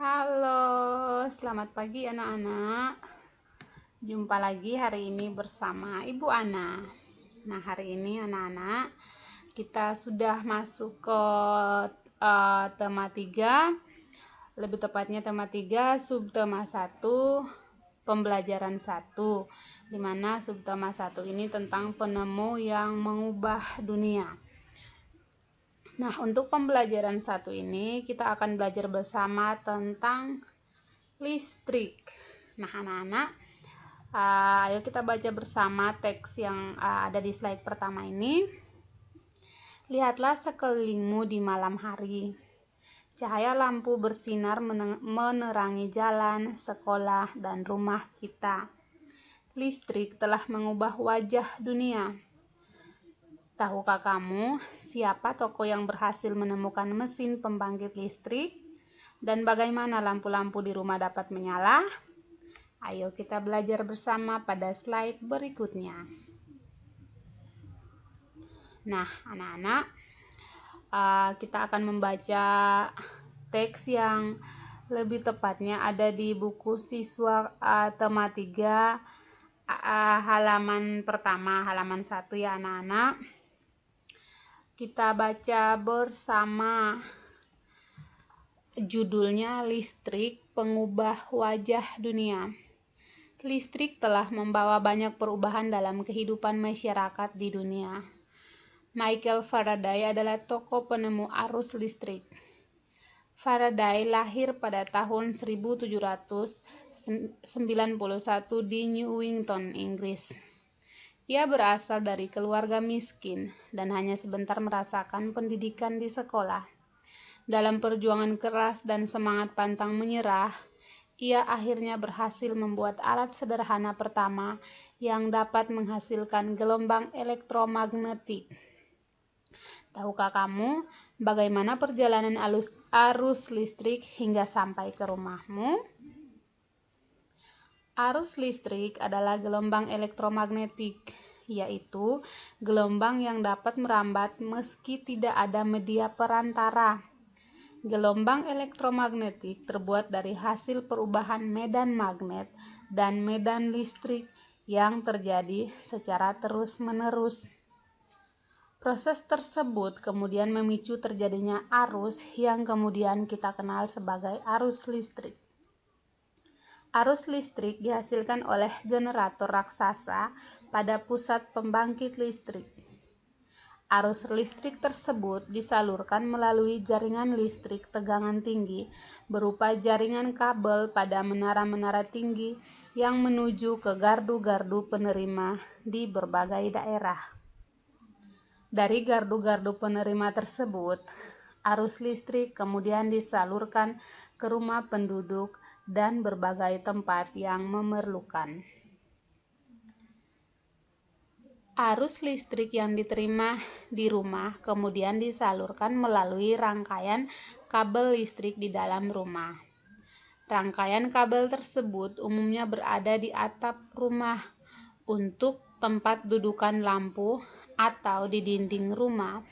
Halo, selamat pagi anak-anak. Jumpa lagi hari ini bersama Ibu Ana. Nah, hari ini anak-anak kita sudah masuk ke tema 3, lebih tepatnya tema 3, subtema 1, pembelajaran 1, di mana subtema 1 ini tentang penemu yang mengubah dunia. Nah, untuk pembelajaran 1 ini kita akan belajar bersama tentang listrik. Nah, anak-anak, ayo kita baca bersama teks yang ada di slide pertama ini. Lihatlah sekelilingmu di malam hari. Cahaya lampu bersinar menerangi jalan, sekolah, dan rumah kita. Listrik telah mengubah wajah dunia. Tahukah kamu siapa tokoh yang berhasil menemukan mesin pembangkit listrik? Dan bagaimana lampu-lampu di rumah dapat menyala? Ayo kita belajar bersama pada slide berikutnya. Nah, anak-anak, kita akan membaca teks yang lebih tepatnya ada di buku siswa tema 3 halaman pertama, halaman 1 ya anak-anak. Kita baca bersama. Judulnya Listrik Pengubah Wajah Dunia. Listrik telah membawa banyak perubahan dalam kehidupan masyarakat di dunia. Michael Faraday adalah tokoh penemu arus listrik. Faraday lahir pada tahun 1791 di Newington, Inggris. Ia berasal dari keluarga miskin dan hanya sebentar merasakan pendidikan di sekolah. Dalam perjuangan keras dan semangat pantang menyerah, ia akhirnya berhasil membuat alat sederhana pertama yang dapat menghasilkan gelombang elektromagnetik. Tahukah kamu bagaimana perjalanan arus listrik hingga sampai ke rumahmu? Arus listrik adalah gelombang elektromagnetik, yaitu gelombang yang dapat merambat meski tidak ada media perantara. Gelombang elektromagnetik terbuat dari hasil perubahan medan magnet dan medan listrik yang terjadi secara terus-menerus. Proses tersebut kemudian memicu terjadinya arus yang kemudian kita kenal sebagai arus listrik. Arus listrik dihasilkan oleh generator raksasa pada pusat pembangkit listrik. Arus listrik tersebut disalurkan melalui jaringan listrik tegangan tinggi berupa jaringan kabel pada menara-menara tinggi yang menuju ke gardu-gardu penerima di berbagai daerah. Dari gardu-gardu penerima tersebut, arus listrik kemudian disalurkan ke rumah penduduk dan berbagai tempat yang memerlukan. Arus listrik yang diterima di rumah kemudian disalurkan melalui rangkaian kabel listrik di dalam rumah. Rangkaian kabel tersebut umumnya berada di atap rumah untuk tempat dudukan lampu atau di dinding rumah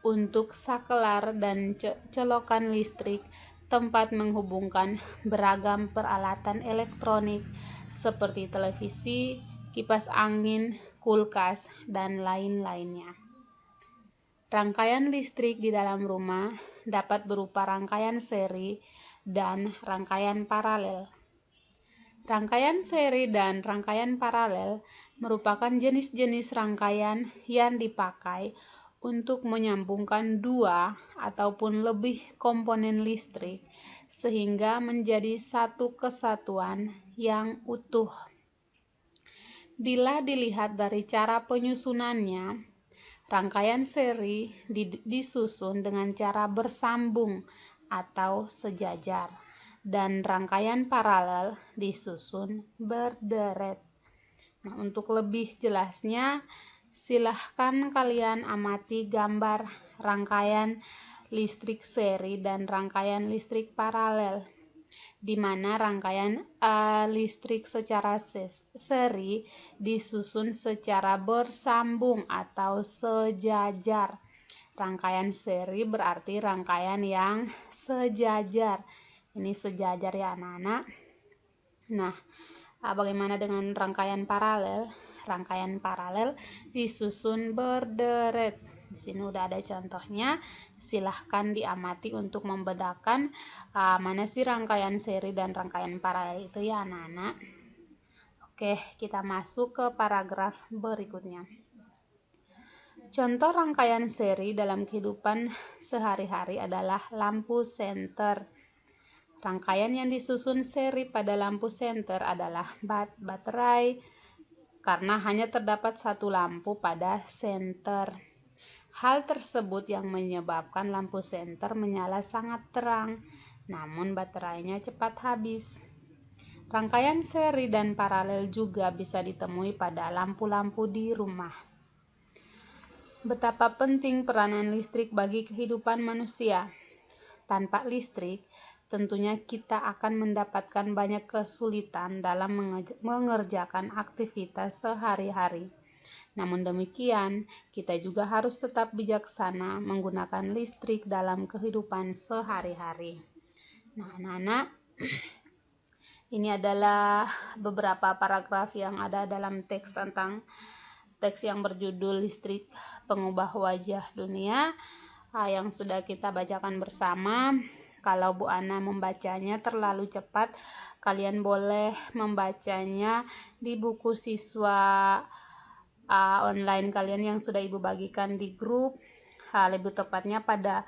untuk sakelar dan colokan listrik, tempat menghubungkan beragam peralatan elektronik seperti televisi, kipas angin, kulkas, dan lain-lainnya. Rangkaian listrik di dalam rumah dapat berupa rangkaian seri dan rangkaian paralel. Rangkaian seri dan rangkaian paralel merupakan jenis-jenis rangkaian yang dipakai untuk menyambungkan dua ataupun lebih komponen listrik sehingga menjadi satu kesatuan yang utuh. Bila dilihat dari cara penyusunannya, rangkaian seri disusun dengan cara bersambung atau sejajar, dan rangkaian paralel disusun berderet. Nah, untuk lebih jelasnya, silahkan kalian amati gambar rangkaian listrik seri dan rangkaian listrik paralel, di mana rangkaian listrik secara seri disusun secara bersambung atau sejajar. Rangkaian seri berarti rangkaian yang sejajar, Ini sejajar ya anak-anak. Nah, bagaimana dengan rangkaian paralel? Rangkaian paralel disusun berderet. Di sini udah ada contohnya. Silahkan diamati untuk membedakan mana sih rangkaian seri dan rangkaian paralel itu ya anak-anak. Oke, kita masuk ke paragraf berikutnya. Contoh rangkaian seri dalam kehidupan sehari-hari adalah lampu senter. Rangkaian yang disusun seri pada lampu senter adalah baterai, karena hanya terdapat satu lampu pada senter. Hal tersebut yang menyebabkan lampu senter menyala sangat terang, namun baterainya cepat habis. Rangkaian seri dan paralel juga bisa ditemui pada lampu-lampu di rumah. Betapa penting peranan listrik bagi kehidupan manusia. Tanpa listrik, tentunya kita akan mendapatkan banyak kesulitan dalam mengerjakan aktivitas sehari-hari. Namun demikian, kita juga harus tetap bijaksana menggunakan listrik dalam kehidupan sehari-hari. Nah, anak-anak, ini adalah beberapa paragraf yang ada dalam teks yang berjudul Listrik Pengubah Wajah Dunia yang sudah kita bacakan bersama. Kalau Bu Ana membacanya terlalu cepat, kalian boleh membacanya di buku siswa online kalian yang sudah Ibu bagikan di grup, lebih tepatnya pada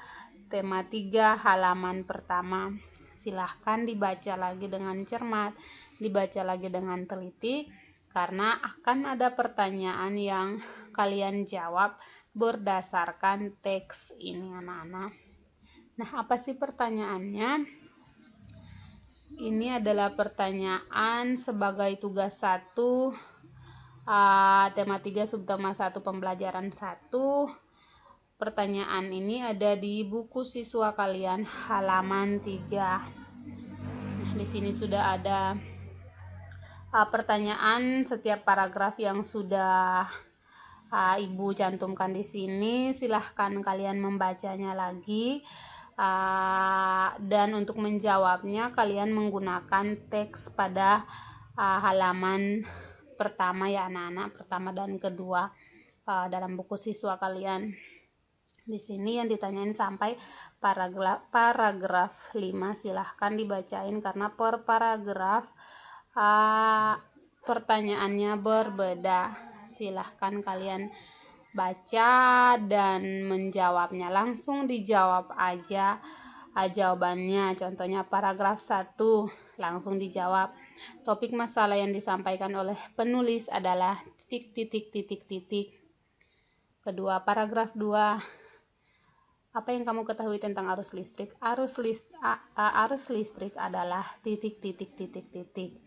tema 3 halaman pertama. Silahkan dibaca lagi dengan cermat, dibaca lagi dengan teliti, karena akan ada pertanyaan yang kalian jawab berdasarkan teks ini anak-anak. Nah, apa sih pertanyaannya? Ini adalah pertanyaan sebagai tugas 1, tema 3 subtema 1 pembelajaran 1. Pertanyaan ini ada di buku siswa kalian halaman 3. Nah, di sini sudah ada pertanyaan setiap paragraf yang sudah Ibu cantumkan di sini. Silahkan kalian membacanya lagi. Dan untuk menjawabnya kalian menggunakan teks pada halaman pertama ya anak-anak, pertama dan kedua dalam buku siswa kalian. Di sini yang ditanyain sampai paragraf 5. Silahkan dibacain karena per paragraf pertanyaannya berbeda. Silahkan kalian baca dan menjawabnya, langsung dijawab aja jawabannya. Contohnya paragraf 1 langsung dijawab. Topik masalah yang disampaikan oleh penulis adalah titik. Kedua, paragraf 2, apa yang kamu ketahui tentang arus listrik? Arus listrik adalah titik.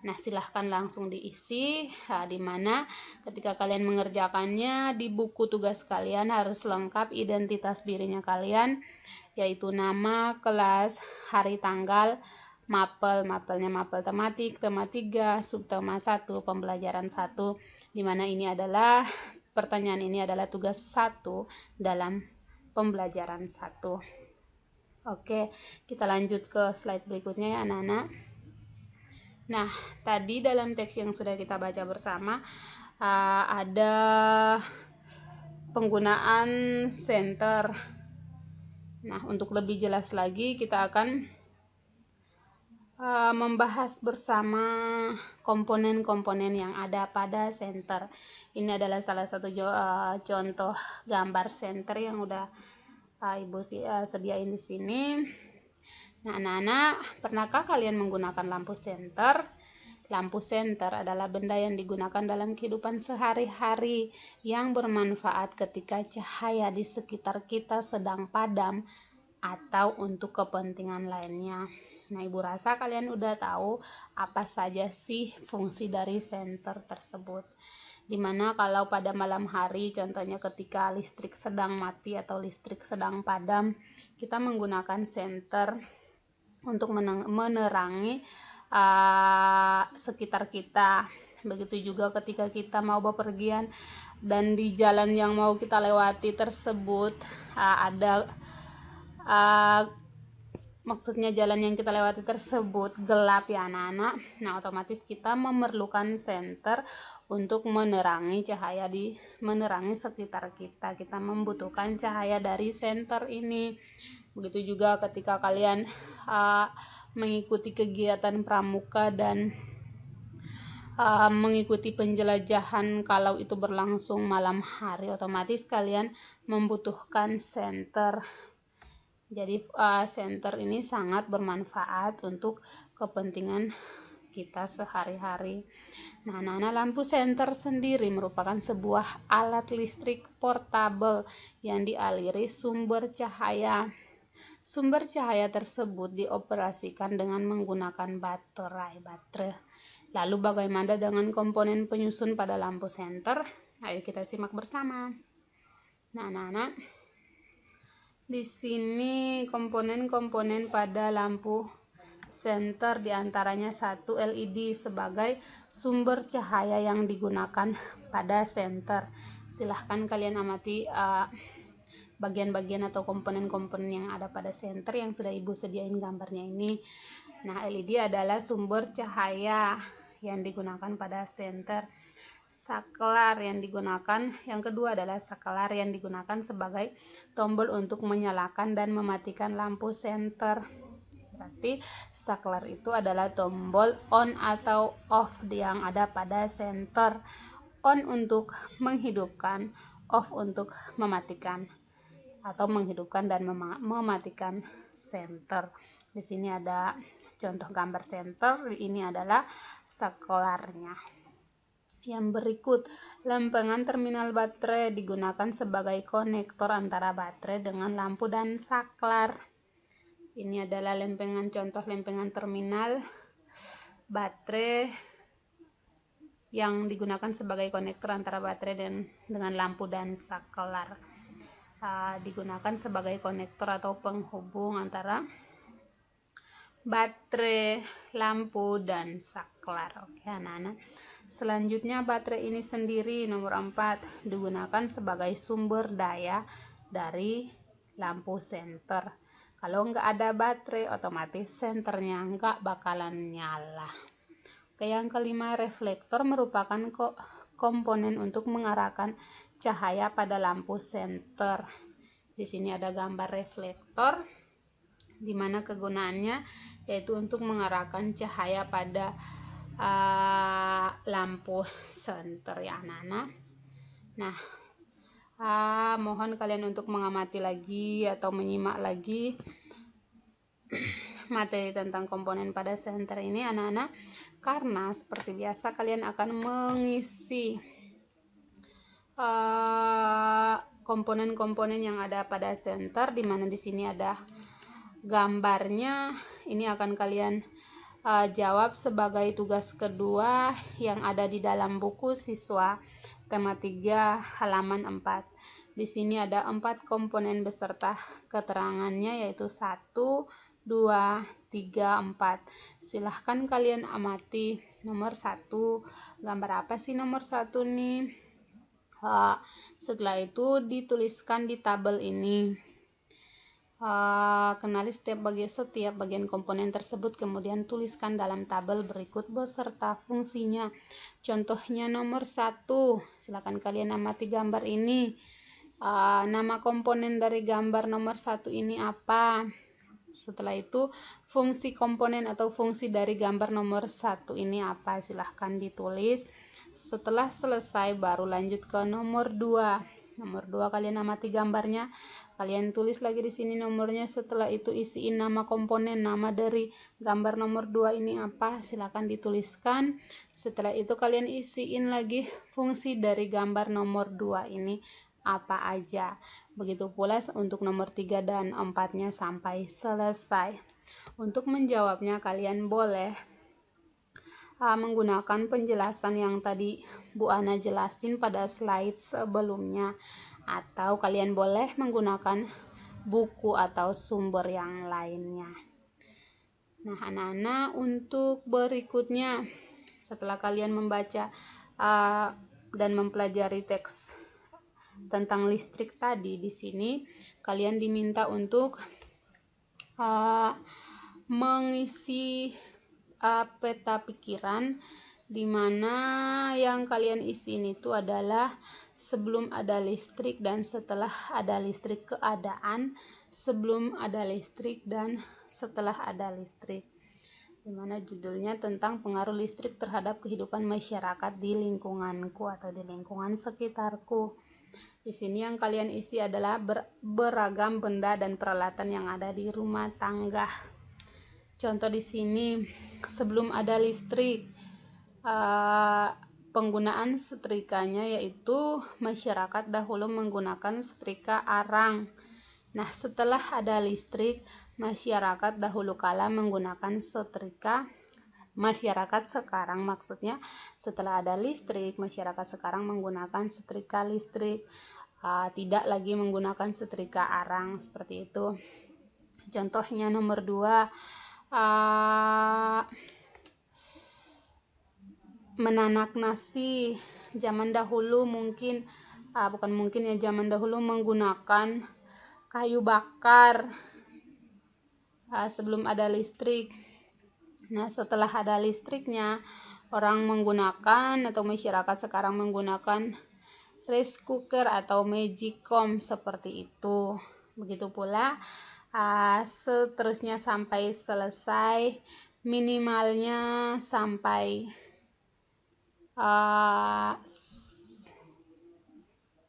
Nah, silahkan langsung diisi, di mana ketika kalian mengerjakannya di buku tugas kalian harus lengkap identitas dirinya kalian, yaitu nama, kelas, hari, tanggal, mapelnya mapel tematik, tema 3, subtema 1, pembelajaran 1, di mana pertanyaan ini adalah tugas 1 dalam pembelajaran 1. Oke, kita lanjut ke slide berikutnya ya anak-anak. Nah, tadi dalam teks yang sudah kita baca bersama ada penggunaan senter. Nah, untuk lebih jelas lagi kita akan membahas bersama komponen-komponen yang ada pada senter. Ini adalah salah satu contoh gambar senter yang udah Ibu sediain di sini. Nah, anak-anak, pernahkah kalian menggunakan lampu senter? Lampu senter adalah benda yang digunakan dalam kehidupan sehari-hari yang bermanfaat ketika cahaya di sekitar kita sedang padam atau untuk kepentingan lainnya. Nah, Ibu rasa kalian udah tahu apa saja sih fungsi dari senter tersebut. Dimana kalau pada malam hari, contohnya ketika listrik sedang mati atau listrik sedang padam, kita menggunakan senter untuk menerangi sekitar kita. Begitu juga ketika kita mau bepergian dan di jalan yang mau kita lewati tersebut ada maksudnya jalan yang kita lewati tersebut gelap ya anak-anak. Nah, otomatis kita memerlukan senter untuk menerangi menerangi sekitar kita. Kita membutuhkan cahaya dari senter ini. Begitu juga ketika kalian mengikuti kegiatan pramuka dan mengikuti penjelajahan, kalau itu berlangsung malam hari, otomatis kalian membutuhkan senter. Jadi senter ini sangat bermanfaat untuk kepentingan kita sehari-hari. Nah, anak-anak, lampu senter sendiri merupakan sebuah alat listrik portabel yang dialiri sumber cahaya. Sumber cahaya tersebut dioperasikan dengan menggunakan baterai. Lalu bagaimana dengan komponen penyusun pada lampu senter? Ayo kita simak bersama. Nah, anak-anak, di sini komponen-komponen pada lampu senter diantaranya satu LED sebagai sumber cahaya yang digunakan pada senter. Silahkan kalian amati bagian-bagian atau komponen-komponen yang ada pada senter yang sudah ibu sediain gambarnya ini. Nah, LED adalah sumber cahaya yang digunakan pada senter. Saklar yang digunakan, yang kedua adalah saklar yang digunakan sebagai tombol untuk menyalakan dan mematikan lampu senter. Berarti saklar itu adalah tombol on atau off yang ada pada senter. On untuk menghidupkan, off untuk mematikan atau menghidupkan dan mematikan senter. Di sini ada contoh gambar senter, ini adalah saklarnya. Yang berikut, lempengan terminal baterai digunakan sebagai konektor antara baterai dengan lampu dan saklar. Ini adalah contoh lempengan terminal baterai yang digunakan sebagai konektor antara baterai dengan lampu dan saklar. Digunakan sebagai konektor atau penghubung antara baterai, lampu, dan saklar. Oke anak-anak. Selanjutnya baterai ini sendiri nomor 4 digunakan sebagai sumber daya dari lampu senter. Kalau nggak ada baterai, otomatis senternya nggak bakalan nyala. Oke, yang kelima, reflektor merupakan komponen untuk mengarahkan cahaya pada lampu senter. Di sini ada gambar reflektor, di mana kegunaannya yaitu untuk mengarahkan cahaya pada lampu senter ya anak-anak. Nah, mohon kalian untuk mengamati lagi atau menyimak lagi materi tentang komponen pada senter ini anak-anak, karena seperti biasa kalian akan mengisi komponen-komponen yang ada pada senter, di mana di sini ada gambarnya. Ini akan kalian jawab sebagai tugas kedua yang ada di dalam buku siswa tema 3 halaman 4. Di sini ada 4 komponen beserta keterangannya, yaitu 1, 2, 3, 4. Silahkan kalian amati. Nomor 1, gambar apa sih nomor 1 nih? Setelah itu dituliskan di tabel ini. Kenali setiap bagian komponen tersebut, kemudian tuliskan dalam tabel berikut beserta fungsinya. Contohnya nomor 1, silakan kalian amati gambar ini. Nama komponen dari gambar nomor 1 ini apa? Setelah itu fungsi komponen atau fungsi dari gambar nomor 1 ini apa? Silahkan ditulis. Setelah selesai baru lanjut ke nomor 2. Nomor 2 kalian amati gambarnya, kalian tulis lagi di sini nomornya. Setelah itu isiin nama komponen, nama dari gambar nomor 2 ini apa, silakan dituliskan. Setelah itu kalian isiin lagi fungsi dari gambar nomor 2 ini apa aja. Begitu pula untuk nomor 3 dan 4-nya sampai selesai. Untuk menjawabnya kalian boleh menggunakan penjelasan yang tadi Bu Ana jelasin pada slide sebelumnya, atau kalian boleh menggunakan buku atau sumber yang lainnya. Nah anak-anak, untuk berikutnya setelah kalian membaca dan mempelajari teks tentang listrik tadi, di sini kalian diminta untuk mengisi peta pikiran, di mana yang kalian isi ini tuh adalah sebelum ada listrik dan setelah ada listrik, keadaan sebelum ada listrik dan setelah ada listrik, di mana judulnya tentang pengaruh listrik terhadap kehidupan masyarakat di lingkunganku atau di lingkungan sekitarku. Di sini yang kalian isi adalah beragam benda dan peralatan yang ada di rumah tangga. Contoh di sini, sebelum ada listrik, penggunaan setrikanya yaitu masyarakat dahulu menggunakan setrika arang. Nah, setelah ada listrik, masyarakat dahulu kala menggunakan setrika. Masyarakat sekarang, maksudnya setelah ada listrik, masyarakat sekarang menggunakan setrika listrik, tidak lagi menggunakan setrika arang, seperti itu. Contohnya nomor 2, menanak nasi. Zaman dahulu zaman dahulu menggunakan kayu bakar sebelum ada listrik. Nah, setelah ada listriknya, orang menggunakan atau masyarakat sekarang menggunakan rice cooker atau magicom, seperti itu. Begitu pula seterusnya sampai selesai, minimalnya sampai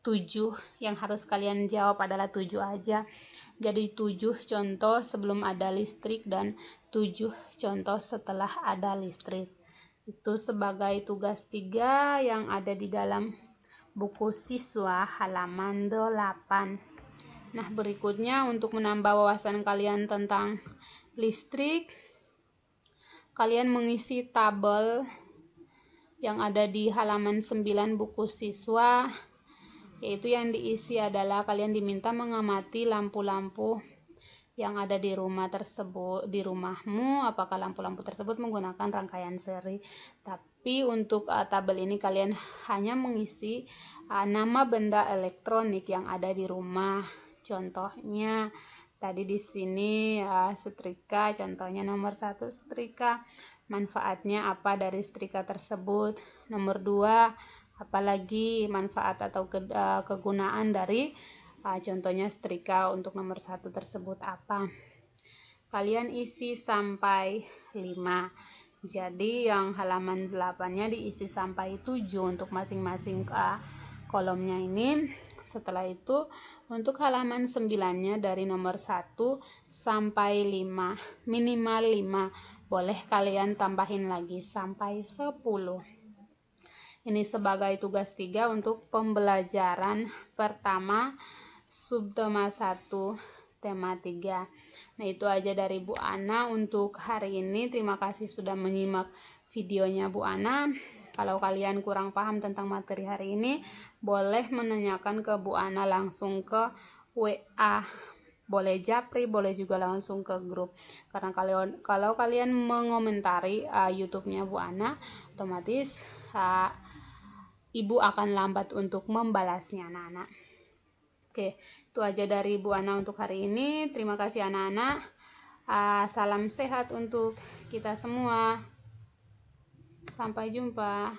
7. Yang harus kalian jawab adalah 7 aja. Jadi 7 contoh sebelum ada listrik dan 7 contoh setelah ada listrik. Itu sebagai tugas 3 yang ada di dalam buku siswa halaman 8. Nah, berikutnya untuk menambah wawasan kalian tentang listrik, kalian mengisi tabel yang ada di halaman 9 buku siswa, yaitu yang diisi adalah kalian diminta mengamati lampu-lampu yang ada di rumah tersebut, di rumahmu, apakah lampu-lampu tersebut menggunakan rangkaian seri. Tapi untuk tabel ini kalian hanya mengisi nama benda elektronik yang ada di rumah. Contohnya tadi di sini setrika, contohnya nomor 1 setrika, manfaatnya apa dari setrika tersebut. Nomor 2, apalagi manfaat atau kegunaan dari contohnya setrika untuk nomor 1 tersebut apa. Kalian isi sampai 5. Jadi yang halaman 8-nya diisi sampai 7 untuk masing-masing kolomnya ini. Setelah itu untuk halaman 9-nya dari nomor 1 sampai 5, minimal 5. Boleh kalian tambahin lagi sampai 10. Ini sebagai tugas 3 untuk pembelajaran pertama subtema 1 tema 3. Nah, itu aja dari Bu Ana untuk hari ini. Terima kasih sudah menyimak videonya Bu Ana. Kalau kalian kurang paham tentang materi hari ini, boleh menanyakan ke Bu Ana langsung ke WA. Boleh japri, boleh juga langsung ke grup. Karena kalau kalian mengomentari YouTube-nya Bu Ana, otomatis Ibu akan lambat untuk membalasnya, anak-anak. Oke, itu aja dari Bu Ana untuk hari ini. Terima kasih anak-anak. Salam sehat untuk kita semua. Sampai jumpa.